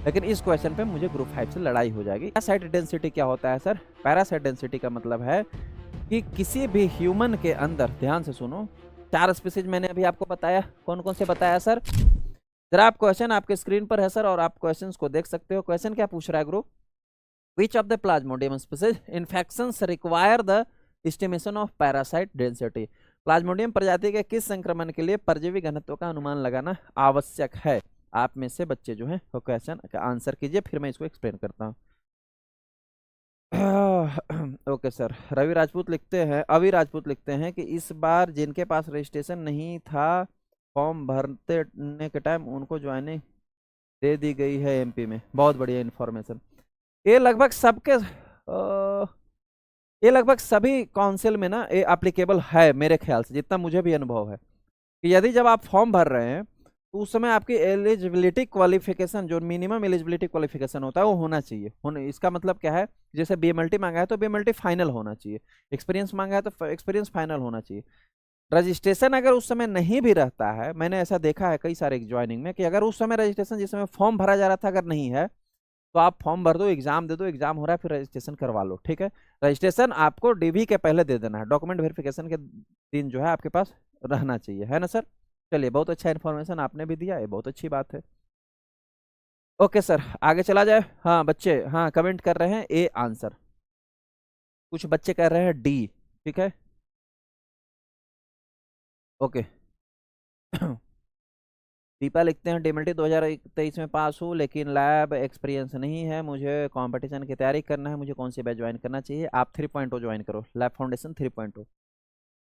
लेकिन इस क्वेश्चन पे मुझे ग्रुप 5 से लड़ाई हो जाएगी। पैरासाइट डेंसिटी क्या होता है सर? पैरासाइट डेंसिटी का मतलब है कि किसी भी ह्यूमन के अंदर, ध्यान से सुनो, 4 स्पीसीज मैंने अभी आपको बताया। कौन कौन से बताया सर? जरा आप क्वेश्चन आपके स्क्रीन पर है सर, और आप क्वेश्चंस को देख सकते हो। क्वेश्चन क्या पूछ रहा है group? Which of the Plasmodium species infections require the estimation of parasite density? Plasmodium प्रजाति के किस संक्रमण के लिए परजीवी घनत्व का अनुमान लगाना आवश्यक है? आप में से बच्चे जो हैं वो क्वेश्चन का आंसर कीजिए, फिर मैं इसको एक्सप्लेन करता हूँ। Okay sir. रवि राजपूत लिखते हैं, अवि राजपूत लिखते हैं कि इस बार जिनके पास रजिस्ट्रेशन नहीं था फॉर्म भरने के टाइम उनको ज्वाइनिंग दे दी गई है एमपी में। बहुत बढ़िया इन्फॉर्मेशन। ये लगभग सबके ये लगभग सभी काउंसिल में ना ये एप्लीकेबल है मेरे ख्याल से, जितना मुझे भी अनुभव है कि यदि जब आप फॉर्म भर रहे हैं तो उस समय आपकी एलिजिबिलिटी क्वालिफिकेशन, जो मिनिमम एलिजिबिलिटी क्वालिफिकेशन होता है वो होना चाहिए। इसका मतलब क्या है, जैसे बीएमएलटी मांगा है तो बीएमएलटी फाइनल होना चाहिए, एक्सपीरियंस मांगा है तो एक्सपीरियंस फाइनल होना चाहिए। रजिस्ट्रेशन अगर उस समय नहीं भी रहता है, मैंने ऐसा देखा है कई सारे ज्वाइनिंग में कि अगर उस समय रजिस्ट्रेशन जिस समय फॉर्म भरा जा रहा था अगर नहीं है तो आप फॉर्म भर दो, एग्जाम दे दो, एग्जाम हो रहा है फिर रजिस्ट्रेशन करवा लो। ठीक है, रजिस्ट्रेशन आपको डीवी के पहले दे देना है, डॉक्यूमेंट वेरिफिकेशन के दिन जो है आपके पास रहना चाहिए, है ना सर? चलिए, बहुत अच्छा इन्फॉर्मेशन आपने भी दिया, ये बहुत अच्छी बात है। ओके सर, आगे चला जाए। हाँ बच्चे, हाँ कमेंट कर रहे हैं ए आंसर, कुछ बच्चे कह रहे हैं डी। ठीक है, ओके। दीपा लिखते हैं डीएमएलटी 2023 में पास हूँ लेकिन लैब एक्सपीरियंस नहीं है, मुझे कंपटीशन की तैयारी करना है, मुझे कौन सी बैच ज्वाइन करना चाहिए? आप 3.0 ज्वाइन करो, लैब फाउंडेशन 3.0।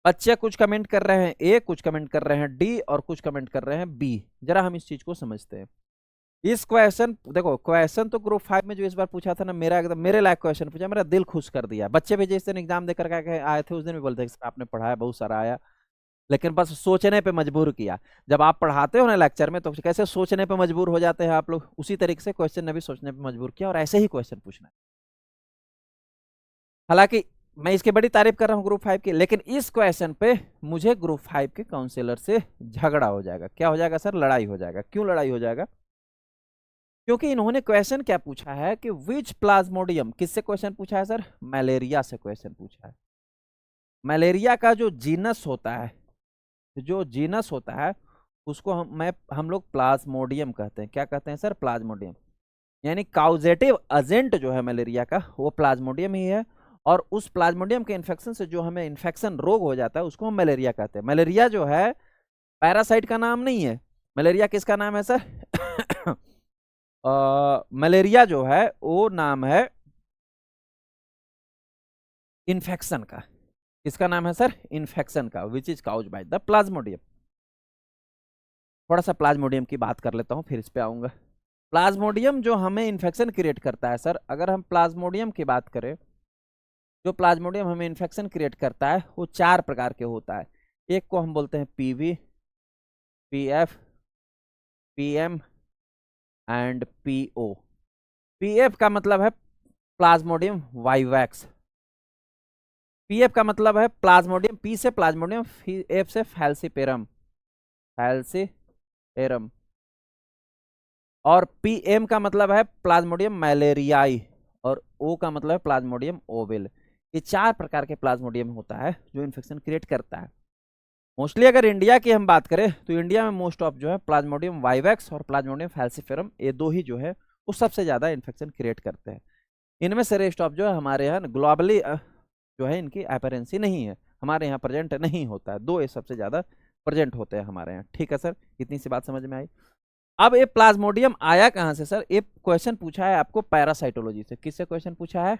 बच्चे कुछ कमेंट कर रहे हैं ए, कुछ कमेंट कर रहे हैं डी, और कुछ कमेंट कर रहे हैं बी। जरा हम इस चीज को समझते हैं। इस क्वेश्चन देखो, क्वेश्चन तो ग्रुप 5 में जो इस बार पूछा था ना, मेरा एकदम मेरे लायक क्वेश्चन पूछा, मेरा दिल खुश कर दिया। बच्चे भी जिस दिन एग्जाम देकर के आए थे उस दिन भी बोलते हैं आपने पढ़ाया बहुत सारा आया, लेकिन बस सोचने पे मजबूर किया। जब आप पढ़ाते हो ना लेक्चर में तो कैसे सोचने पे मजबूर हो जाते हैं आप लोग, उसी तरीके से क्वेश्चन ने भी सोचने पे मजबूर किया, और ऐसे ही क्वेश्चन पूछना है। हालांकि मैं इसकी बड़ी तारीफ कर रहा हूँ ग्रुप 5 की, लेकिन इस क्वेश्चन पे मुझे ग्रुप 5 के काउंसिलर से झगड़ा हो जाएगा। क्या हो जाएगा सर? लड़ाई हो जाएगा। क्यों लड़ाई हो जाएगा? क्योंकि इन्होंने क्वेश्चन क्या पूछा है कि विच प्लाज्मोडियम, किससे क्वेश्चन पूछा है सर? मलेरिया से क्वेश्चन पूछा है। मलेरिया का जो जीनस होता है, जो जीनस होता है उसको हम लोग प्लाज्मोडियम कहते हैं। क्या कहते हैं सर? प्लाज्मोडियम। यानी काउजेटिव एजेंट जो है मलेरिया का वो प्लाज्मोडियम ही है, और उस प्लाज्मोडियम के इन्फेक्शन से जो हमें इन्फेक्शन रोग हो जाता है उसको हम मलेरिया कहते हैं। मलेरिया जो है पैरासाइट का नाम नहीं है। मलेरिया किसका नाम है सर? मलेरिया जो है वो नाम है इन्फेक्शन का। किसका नाम है सर? इन्फेक्शन का, which is cause by the plasmodium. थोड़ा सा प्लाज्मोडियम की बात कर लेता हूँ फिर इस पे आऊंगा। प्लाज्मोडियम जो हमें इन्फेक्शन क्रिएट करता है सर, अगर हम प्लाज्मोडियम की बात करें, जो प्लाज्मोडियम हमें इन्फेक्शन क्रिएट करता है वो 4 प्रकार के होता है। एक को हम बोलते हैं PV, PF, PM and PO. PF का मतलब है प्लाज्मोडियम वाइवैक्स। पीएफ का मतलब है प्लाज्मोडियम, पी से प्लाज्मोडियम, एफ से फैल्सीपेरम, फैल्सीपेरम। और पीएम का मतलब है प्लाज्मोडियम मलेरियाई, और ओ का मतलब है प्लाज्मोडियम ओविल। ये 4 प्रकार के प्लाज्मोडियम होता है जो इन्फेक्शन क्रिएट करता है। मोस्टली अगर इंडिया की हम बात करें तो इंडिया में मोस्ट ऑफ जो है प्लाज्मोडियम वाइवैक्स और प्लाज्मोडियम फैल्सीफेरम, ये दो ही जो है वो सबसे ज्यादा इन्फेक्शन क्रिएट करते हैं। इनमें से रेस्ट ऑफ जो है हमारे यहाँ ग्लोबली जो है इनकी अपरेंसी नहीं है, हमारे यहाँ प्रेजेंट नहीं होता है। 2 ये सबसे ज्यादा प्रेजेंट होते हैं हमारे यहाँ। ठीक है सर, इतनी सी बात समझ में आई। अब ये प्लाज्मोडियम आया कहां से सर? ये क्वेश्चन पूछा है आपको पैरासाइटोलॉजी से। किससे क्वेश्चन पूछा है?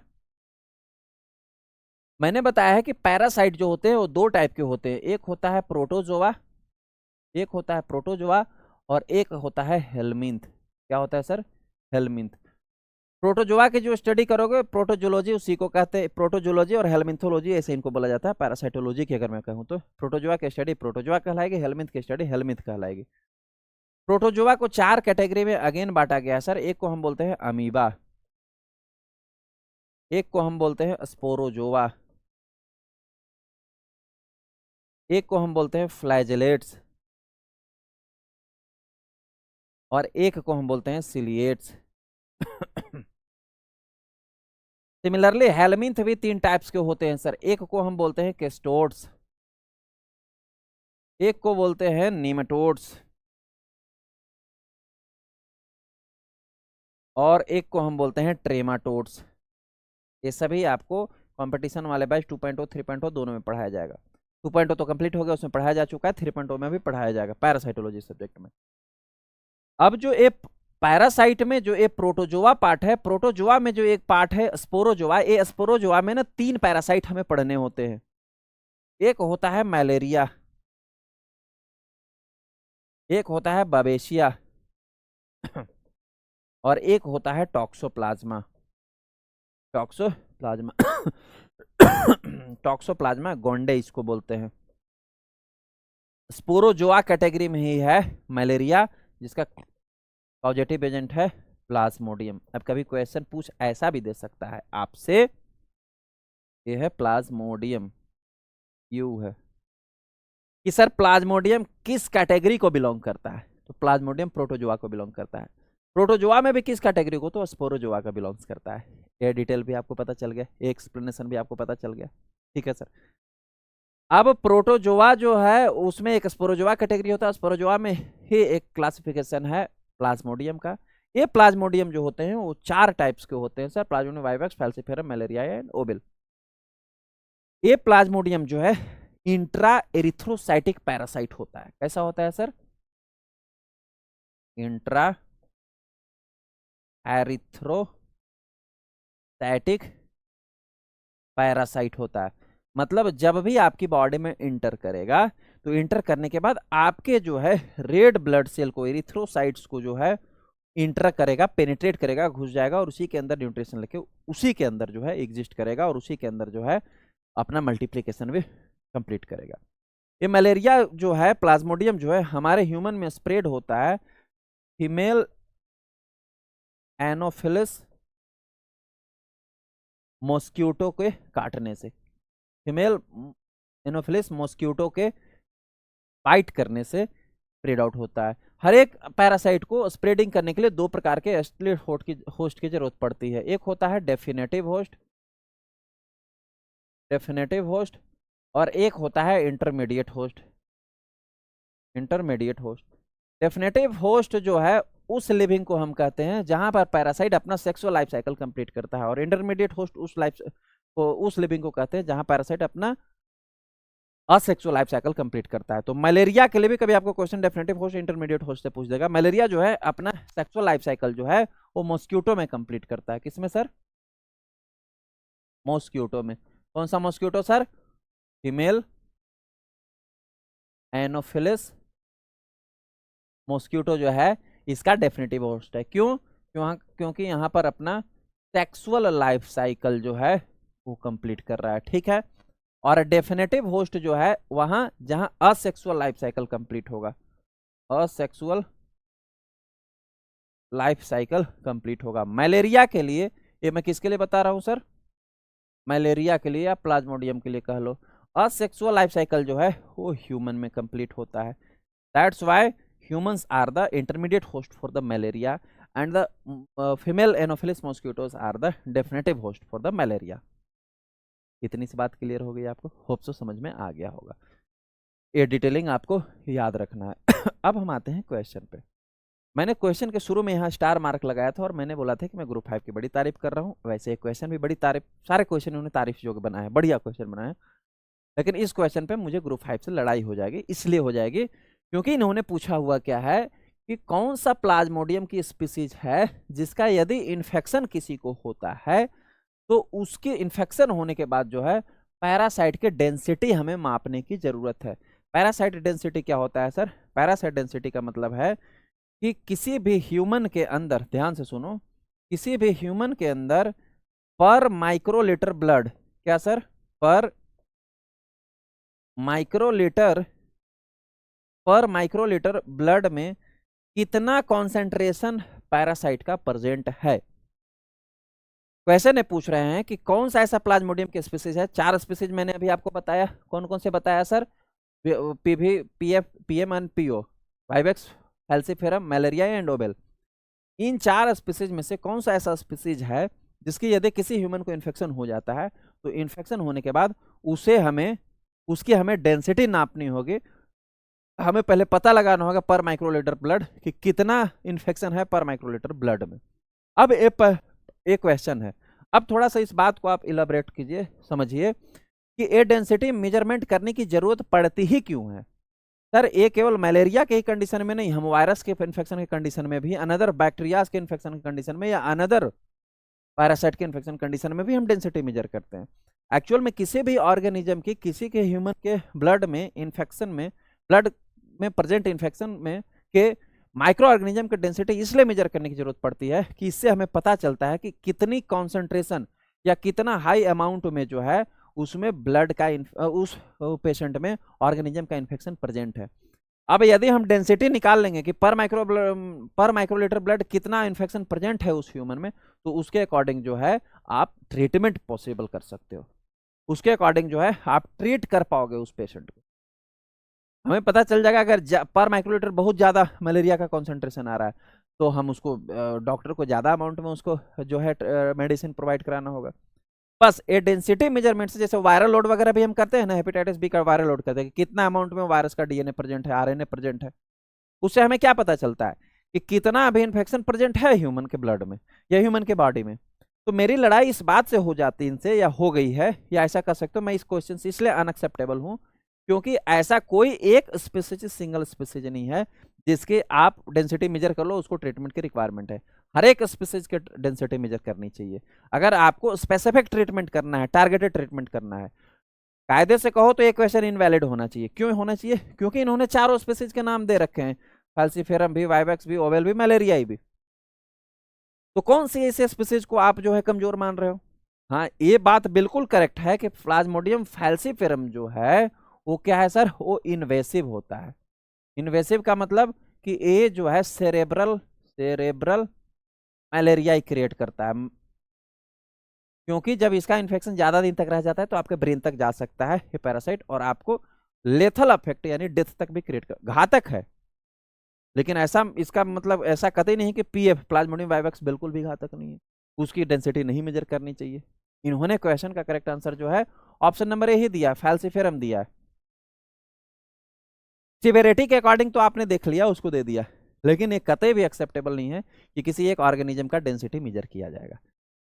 मैंने बताया है कि पैरासाइट जो होते हैं वो 2 टाइप के होते हैं। एक होता है प्रोटोजोआ, एक होता है प्रोटोजोआ, और एक होता है हेलमिंथ। क्या होता है सर? हेलमिंथ। प्रोटोजोआ की जो स्टडी करोगे प्रोटोजोलॉजी उसी को कहते हैं। प्रोटोजोलॉजी और हेलमिंथोलॉजी ऐसे इनको बोला जाता है। पैरासाइटोलॉजी की अगर मैं कहूँ तो प्रोटोजोआ की स्टडी प्रोटोजोआ कहलाएगी, हेलमिंथ की स्टडी हेलमिंथ कहलाएगी। प्रोटोजोआ को 4 कैटेगरी में अगेन बांटा गया है सर। एक को हम बोलते हैं अमीबा, एक को हम बोलते हैं स्पोरोजोआ, एक को हम बोलते हैं फ्लैजेलेट्स, और एक को हम बोलते हैं सिलिएट्स। सिमिलरली हेलमिंथ भी 3 टाइप्स के होते हैं सर। एक को हम बोलते हैं केस्टोड्स, एक को बोलते हैं नीमेटोड्स, और एक को हम बोलते हैं ट्रेमाटोड्स। ये सभी आपको कंपटीशन वाले बैच 2.0 3.0 दोनों में पढ़ाया जाएगा। 2.0 तो कंप्लीट हो गया, उसमें पढ़ाया जा चुका है, 3.0 में भी पढ़ाया जाएगा पैरासाइटोलॉजी सब्जेक्ट में। अब जो एक पैरासाइट में जो एक प्रोटोजोआ पार्ट है, प्रोटोजोआ में जो एक पार्ट है स्पोरोजोआ, ये स्पोरोजोआ में ना 3 पैरासाइट हमें पढ़ने होते हैं। एक होता है मलेरिया, एक होता है बाबेशिया, और एक होता है टॉक्सोप्लाज्मा। टॉक्सोप्लाज्मा टॉक्सोप्लाज्मा गोंडे इसको बोलते हैं। स्पोरोजोआ कैटेगरी में ही है मलेरिया, जिसका पॉजिटिव एजेंट है प्लाज्मोडियम। अब कभी क्वेश्चन पूछ ऐसा भी दे सकता है आपसे, ये है प्लाज्मोडियम, यू है कि सर प्लाज्मोडियम किस कैटेगरी को बिलोंग करता है, तो प्लाज्मोडियम प्रोटोजोआ को बिलोंग करता है। प्रोटोजोआ में भी किस कैटेगरी को, तो स्पोरोजोआ का बिलोंग्स करता है। ये डिटेल भी आपको पता चल गया, एक्सप्लेनेशन भी आपको पता चल गया, ठीक है सर। अब प्रोटोजोआ जो है उसमें एक स्पोरोजोआ कैटेगरी होता है, स्पोरोजोआ में ही एक क्लासिफिकेशन है प्लाज्मोडियम का। ये प्लाज्मोडियम जो होते हैं वो 4 टाइप्स के होते हैं sir, plasmodium vivax, falciparum, malaria and ovale. ये प्लाज्मोडियम जो है इंट्रा एरिथ्रोसाइटिक पैरासाइट होता है। कैसा होता है सर? इंट्रा एरिथ्रोसाइटिक पैरासाइट होता है। मतलब जब भी आपकी बॉडी में इंटर करेगा तो इंटर करने के बाद आपके जो है रेड ब्लड सेल को, एरिथ्रोसाइट्स को जो है इंटर करेगा, पेनिट्रेट करेगा, घुस जाएगा और उसी के अंदर न्यूट्रिशन लेके उसी के अंदर जो है एग्जिस्ट करेगा और उसी के अंदर जो है अपना मल्टीप्लिकेशन भी कंप्लीट करेगा। ये मलेरिया जो है प्लाज्मोडियम जो है हमारे ह्यूमन में स्प्रेड होता है फीमेल एनोफिलिस मॉस्किटो के काटने से, फीमेल एनोफिलिस मॉस्किटो के बाइट करने से स्प्रेड आउट होता है। हर एक पैरासाइट को स्प्रेडिंग करने के लिए 2 प्रकार के एस्टिलेट होस्ट की जरूरत पड़ती है। एक होता है डेफिनेटिव होस्ट, और एक होता है इंटरमीडिएट होस्ट। डेफिनेटिव होस्ट जो है उस लिविंग को हम कहते हैं जहां पर पैरासाइट अपना सेक्सुअल लाइफ साइकिल कंप्लीट करता है, और इंटरमीडिएट होस्ट उस लिविंग को कहते हैं जहां पैरासाइट अपना असेक्सुअल लाइफ साइकिल कंप्लीट करता है। तो मलेरिया के लिए भी कभी आपको question definitive host intermediate host से पूछ देगा। मलेरिया जो है अपना सेक्सुअल लाइफ साइकिल जो है वो मॉस्किटो में कंप्लीट करता है। किसमें सर? मॉस्किटो में। कौन सा mosquito sir? Female Anopheles mosquito जो है इसका डेफिनेटिव होस्ट है। क्योंकि यहाँ पर अपना सेक्सुअल लाइफ साइकिल जो है वो कंप्लीट कर रहा है, ठीक है। और डेफिनेटिव होस्ट जो है वहां जहां असेक्सुअल लाइफ साइकिल कंप्लीट होगा, असेक्सुअल लाइफ साइकिल कंप्लीट होगा। मलेरिया के लिए, ये मैं किसके लिए बता रहा हूं सर? मलेरिया के लिए या प्लाज्मोडियम के लिए कह लो, असेक्सुअल लाइफ साइकिल जो है वो ह्यूमन में कंप्लीट होता है। That's why humans are the intermediate host for the malaria and the female anopheles mosquitoes are the definitive host for the malaria। इतनी सी बात क्लियर हो गई आपको? होप सो समझ में आ गया होगा। ये डिटेलिंग आपको याद रखना है। अब हम आते हैं क्वेश्चन पे। मैंने क्वेश्चन के शुरू में यहाँ स्टार मार्क लगाया था और मैंने बोला था कि मैं ग्रुप 5 की बड़ी तारीफ कर रहा हूँ। वैसे क्वेश्चन भी बड़ी तारीफ, सारे क्वेश्चन उन्होंने तारीफ योग्य बनाए, बढ़िया क्वेश्चन बनाए, लेकिन इस क्वेश्चन पे मुझे ग्रुप 5 से लड़ाई हो जाएगी। इसलिए हो जाएगी क्योंकि इन्होंने पूछा हुआ क्या है कि कौन सा प्लाज्मोडियम की स्पीसीज है जिसका यदि इन्फेक्शन किसी को होता है तो उसके इन्फेक्शन होने के बाद जो है पैरासाइट के डेंसिटी हमें मापने की जरूरत है। पैरासाइट डेंसिटी क्या होता है सर? पैरासाइट डेंसिटी का मतलब है कि किसी भी ह्यूमन के अंदर, ध्यान से सुनो, किसी भी ह्यूमन के अंदर पर माइक्रोलीटर ब्लड, क्या सर? पर माइक्रोलीटर ब्लड में कितना कॉन्सेंट्रेशन पैरासाइट का प्रेजेंट है। क्वेश्चन ने पूछ रहे हैं कि कौन सा ऐसा प्लाज्मोडियम की स्पीसीज है। 4 स्पीसीज मैंने अभी आपको बताया। कौन कौन से बताया sir? PV, PF, PM and PO, vivax, falciparum, malaria and ovale. इन 4 स्पीसीज में से कौन सा ऐसा स्पीसीज है जिसकी यदि किसी ह्यूमन को इन्फेक्शन हो जाता है तो इन्फेक्शन होने के बाद उसकी हमें डेंसिटी नापनी होगी। हमें पहले पता लगाना होगा पर माइक्रोलीटर ब्लड कि कितना इन्फेक्शन है पर माइक्रोलीटर ब्लड में। अब एक क्वेश्चन है, अब थोड़ा सा इस बात को आप इलाबरेट कीजिए, समझिए कि ए डेंसिटी मेजरमेंट करने की जरूरत पड़ती ही क्यों है। सर ये केवल मलेरिया के ही कंडीशन में नहीं, हम वायरस के इन्फेक्शन के कंडीशन में भी, अनदर बैक्टीरियाज के इन्फेक्शन के कंडीशन में, या अनदर पैरासाइट के इन्फेक्शन कंडीशन में भी हम डेंसिटी मेजर करते हैं। एक्चुअल में किसी भी ऑर्गेनिज्म की, किसी के ह्यूमन के ब्लड में इन्फेक्शन में, ब्लड में प्रेजेंट इन्फेक्शन में के माइक्रो ऑर्गेनिज्म की डेंसिटी इसलिए मेजर करने की जरूरत पड़ती है कि इससे हमें पता चलता है कि कितनी कॉन्सेंट्रेशन या कितना हाई अमाउंट में जो है उसमें ब्लड का उस पेशेंट में ऑर्गेनिज्म का इन्फेक्शन प्रेजेंट है। अब यदि हम डेंसिटी निकाल लेंगे कि पर माइक्रोलीटर ब्लड कितना इन्फेक्शन प्रेजेंट है उस ह्यूमन में, तो उसके अकॉर्डिंग जो है आप ट्रीटमेंट पॉसिबल कर सकते हो, उसके अकॉर्डिंग जो है आप ट्रीट कर पाओगे उस पेशेंट को। हमें पता चल जाएगा अगर पर माइक्रोलीटर बहुत ज़्यादा मलेरिया का कॉन्सेंट्रेशन आ रहा है तो हम उसको डॉक्टर को ज़्यादा अमाउंट में उसको जो है मेडिसिन प्रोवाइड कराना होगा। बस ए डेंसिटी मेजरमेंट से, जैसे वायरल लोड वगैरह भी हम करते हैं ना, हेपेटाइटिस बी का वायरल लोड करते हैं कि कितना अमाउंट में वायरस का डीएनए प्रेजेंट है, आरएनए प्रेजेंट है, उससे हमें क्या पता चलता है कि कितना अभी इन्फेक्शन प्रेजेंट है ह्यूमन के ब्लड में या ह्यूमन के बॉडी में। तो मेरी लड़ाई इस बात से हो जाती इनसे, या हो गई है, या ऐसा कर सकते हो, मैं इस क्वेश्चन से इसलिए अनएक्सेप्टेबल हूं क्योंकि ऐसा कोई एक स्पेसिज, सिंगल स्पेसिज नहीं है जिसके आप डेंसिटी मेजर कर लो उसको ट्रीटमेंट की रिक्वायरमेंट है। हर एक स्पेसिज के डेंसिटी मेजर करनी चाहिए। अगर आपको स्पेसिफिक ट्रीटमेंट करना है, टारगेटेड ट्रीटमेंट करना है, कायदे से कहो तो ये क्वेश्चन इनवैलिड होना चाहिए। क्यों होना चाहिए? क्योंकि इन्होंने चारों स्पेसिज के नाम दे रखे हैं, फाल्सीफेरम भी, वाइवेक्स भी, ओवेल भी, मलेरियाई भी। तो कौन सी ऐसे स्पेसिज को आप जो है कमजोर मान रहे हो? हाँ, ये बात बिल्कुल करेक्ट है कि प्लाज्मोडियम फैल्सीफेरम जो है वो क्या है सर, वो इन्वेसिव होता है। इन्वेसिव का मतलब कि ये जो है सेरेब्रल मलेरिया क्रिएट करता है, क्योंकि जब इसका इन्फेक्शन ज्यादा दिन तक रह जाता है तो आपके ब्रेन तक जा सकता है ये पैरासाइट और आपको लेथल अफेक्ट यानी डेथ तक भी क्रिएट कर, घातक है। लेकिन ऐसा इसका मतलब ऐसा कतई नहीं कि पीएफ प्लाज्मोडियम वाइवेक्स बिल्कुल भी घातक नहीं है, उसकी डेंसिटी नहीं मेजर करनी चाहिए। इन्होंने क्वेश्चन का करेक्ट आंसर जो है ऑप्शन नंबर ए ही दिया, फैल्सीफेरम दिया है। सिवियरिटी के अकॉर्डिंग तो आपने देख लिया, उसको दे दिया, लेकिन ये कतई भी एक्सेप्टेबल नहीं है कि किसी एक ऑर्गेनिज्म का डेंसिटी मेजर किया जाएगा।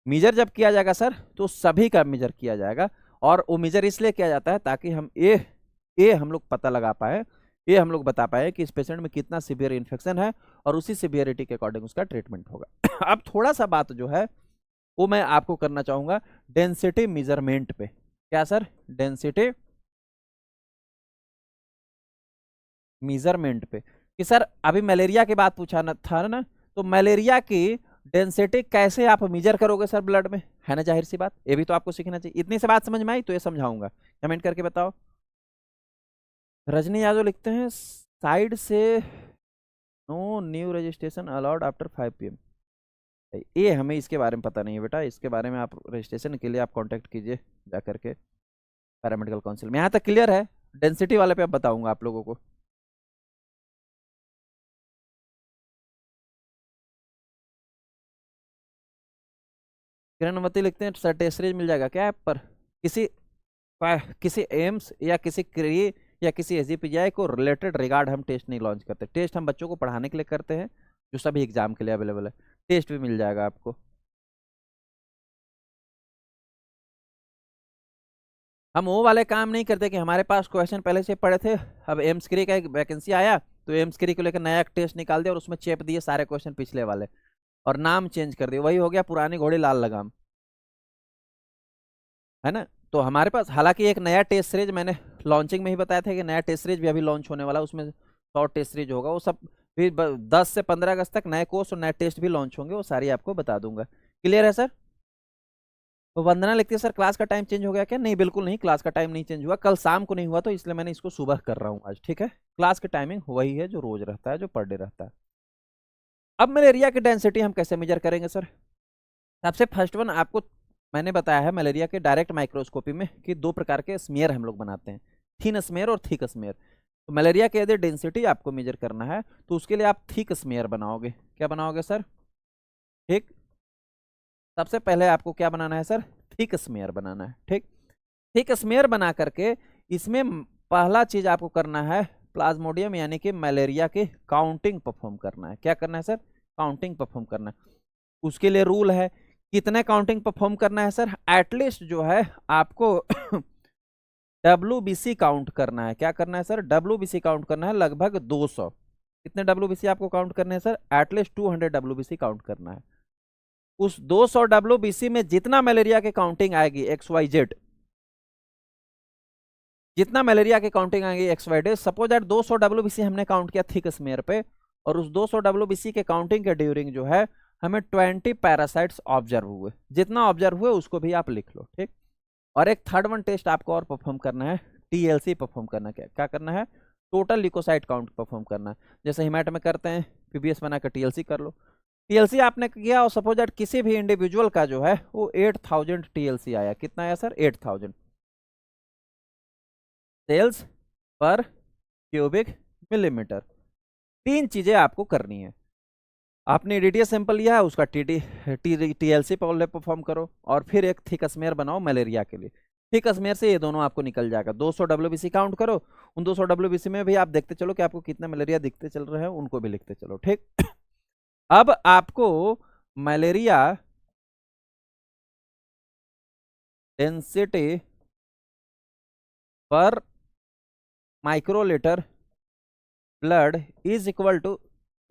मेजर जब किया जाएगा सर तो सभी का मेजर किया जाएगा, और वो मेजर इसलिए किया जाता है ताकि हम ये हम लोग पता लगा पाए, ये हम लोग बता पाए कि इस पेशेंट में कितना सीवियर इन्फेक्शन है और उसी सीवियरिटी के अकॉर्डिंग उसका ट्रीटमेंट होगा। अब थोड़ा सा बात जो है वो मैं आपको करना चाहूंगा डेंसिटी मेजरमेंट पे। क्या सर? डेंसिटी मेजरमेंट पे कि सर अभी मलेरिया की बात पूछा ना था ना, तो मलेरिया की डेंसिटी कैसे आप मेजर करोगे सर ब्लड में, है ना, जाहिर सी बात, ये भी तो आपको सीखना चाहिए। इतनी सी बात समझ में आई तो ये समझाऊंगा, कमेंट करके बताओ। रजनी यादव लिखते हैं साइड से no new registration allowed after 5 PM। ये हमें इसके बारे में पता नहीं है बेटा, इसके बारे में आप रजिस्ट्रेशन के लिए आप कांटेक्ट कीजिए जा करके पैरामेडिकल काउंसिल में। यहाँ तक क्लियर है? डेंसिटी वाले पे अब बताऊंगा आप लोगों को। किरणवती लिखते हैं सर टेस्ट सीरीज मिल जाएगा क्या ऐप पर? किसी किसी एम्स या किसी क्री या किसी एसजीपीजीआई को रिलेटेड रिगार्ड हम टेस्ट नहीं लॉन्च करते। टेस्ट हम बच्चों को पढ़ाने के लिए करते हैं जो सभी एग्जाम के लिए अवेलेबल है। टेस्ट भी मिल जाएगा आपको। हम वो वाले काम नहीं करते कि हमारे पास क्वेश्चन पहले से पढ़े थे, अब एम्स क्री का एक वैकेंसी आया तो एम्स क्री को लेकर नया टेस्ट निकाल दिया और उसमें चेप दिए सारे क्वेश्चन पिछले वाले और नाम चेंज कर दिया, वही हो गया पुरानी घोड़ी लाल लगाम, है ना। तो हमारे पास हालांकि एक नया टेस्ट सीरीज मैंने लॉन्चिंग में ही बताया था कि नया टेस्ट सीरीज भी अभी लॉन्च होने वाला है, उसमें शॉर्ट टेस्ट सीरीज होगा, वो सब भी 10 से 15 अगस्त तक नए कोर्स और नए टेस्ट भी लॉन्च होंगे, वो सारी आपको बता दूंगा। क्लियर है सर? तो वंदना लिखती है सर क्लास का टाइम चेंज हो गया क्या? नहीं, बिल्कुल नहीं, क्लास का टाइम नहीं चेंज हुआ, कल शाम को नहीं हुआ तो इसलिए मैंने इसको सुबह कर रहा हूँ आज, ठीक है। क्लास की टाइमिंग वही है जो रोज रहता है, जो पर डे रहता है। अब मलेरिया की डेंसिटी हम कैसे मेजर करेंगे सर? सबसे फर्स्ट वन आपको मैंने बताया है मलेरिया के डायरेक्ट माइक्रोस्कोपी में कि 2 प्रकार के स्मेयर हम लोग बनाते हैं, थिन स्मेयर और थिक स्मेयर। तो मलेरिया के यदि डेंसिटी आपको मेजर करना है तो उसके लिए आप थिक स्मेयर बनाओगे। क्या बनाओगे सर? ठीक, सबसे पहले आपको क्या बनाना है सर, थिक स्मेयर बनाना है। ठीक, थिक स्मेयर बना करके इसमें पहला चीज आपको करना है प्लाज्मोडियम यानी कि मलेरिया की काउंटिंग परफॉर्म करना है। क्या करना है सर, काउंटिंग परफॉर्म करना है। उसके लिए रूल है, कितने काउंटिंग परफॉर्म करना है सर, एटलीस्ट जो है आपको WBC काउंट करना है। क्या करना है सर, WBC काउंट करना है लगभग 200। कितने WBC आपको काउंट करने हैं सर, एटलीस्ट 200 WBC काउंट करना है। उस 200 WBC में जितना मलेरिया की काउंटिंग आएगी XYZ, जितना मलेरिया की काउंटिंग आएगी XYZ, सपोज दैट 200 WBC हमने काउंट किया थिक स्मेयर पे, और उस 200 WBC के काउंटिंग के ड्यूरिंग जो है हमें 20 पैरासाइट्स ऑब्जर्व हुए। जितना ऑब्जर्व हुए उसको भी आप लिख लो। ठीक, और एक थर्ड वन टेस्ट आपको और परफॉर्म करना है, TLC परफॉर्म करना। क्या करना है, टोटल ल्यूकोसाइट काउंट परफॉर्म करना है। जैसे हिमैट में करते हैं, PBS बना कर TLC कर लो। TLC आपने किया और सपोज दैट किसी भी इंडिविजुअल का जो है वो 8000 TLC आया। कितना आया सर, 8000 सेल्स पर क्यूबिक मिलीमीटर। तीन चीजें आपको करनी है, आपने DDS सैंपल लिया है उसका TLC पहले परफॉर्म करो, और फिर एक थिक स्मेयर बनाओ मलेरिया के लिए। थिक स्मेयर से ये दोनों आपको निकल जाएगा। 200 WBC काउंट करो, उन 200 WBC में भी आप देखते चलो कि आपको कितने मलेरिया दिखते चल रहे हैं, उनको भी लिखते चलो। ठीक, अब आपको malaria density per microlitre blood is equal to,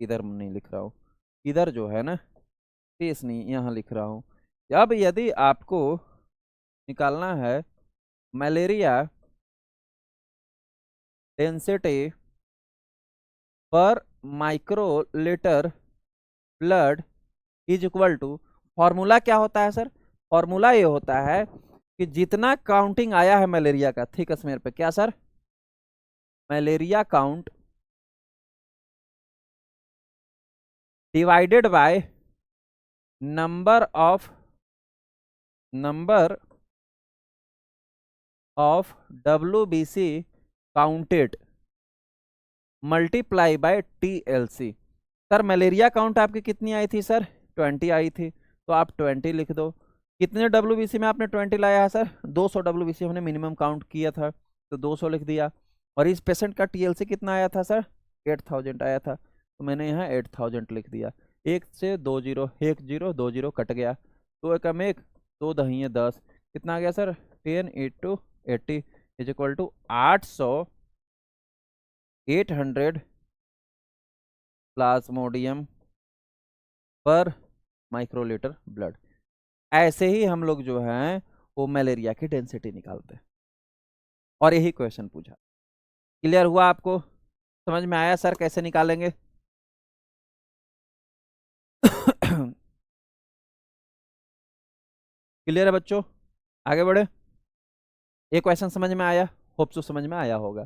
इधर नहीं लिख रहा हूं, इधर जो है ना स्पेस नहीं, यहाँ लिख रहा हूं। अब यदि आपको निकालना है malaria density per microlitre blood is equal to, formula क्या होता है सर, फॉर्मूला ये होता है कि जितना काउंटिंग आया है मलेरिया का थिक स्मेयर पे, क्या sir, malaria count divided by number of WBC counted multiply by TLC। Sir malaria count आपकी कितनी आई थी सर, 20 आई थी, तो आप 20 लिख दो। कितने WBC में आपने 20 लाया है सर, 200 WBC हमने मिनिमम काउंट किया था, तो 200 लिख दिया। और इस पेशेंट का TLC कितना आया था सर, 8000 आया था, तो मैंने यहाँ 8000 लिख दिया। एक से 2 जीरो, एक जीरो 2 जीरो कट गया, दो एकम एक, दो दही 10, कितना आ गया sir, 10 × 80 is equal to 800 plasmodium per microlitre blood. ऐसे ही हम लोग जो हैं वो मलेरिया की डेंसिटी निकालते हैं, और यही क्वेश्चन पूछा। क्लियर हुआ आपको, समझ में आया सर कैसे निकालेंगे? क्लियर है बच्चों, आगे बढ़े। ये क्वेश्चन समझ में आया, होप सो समझ में आया होगा।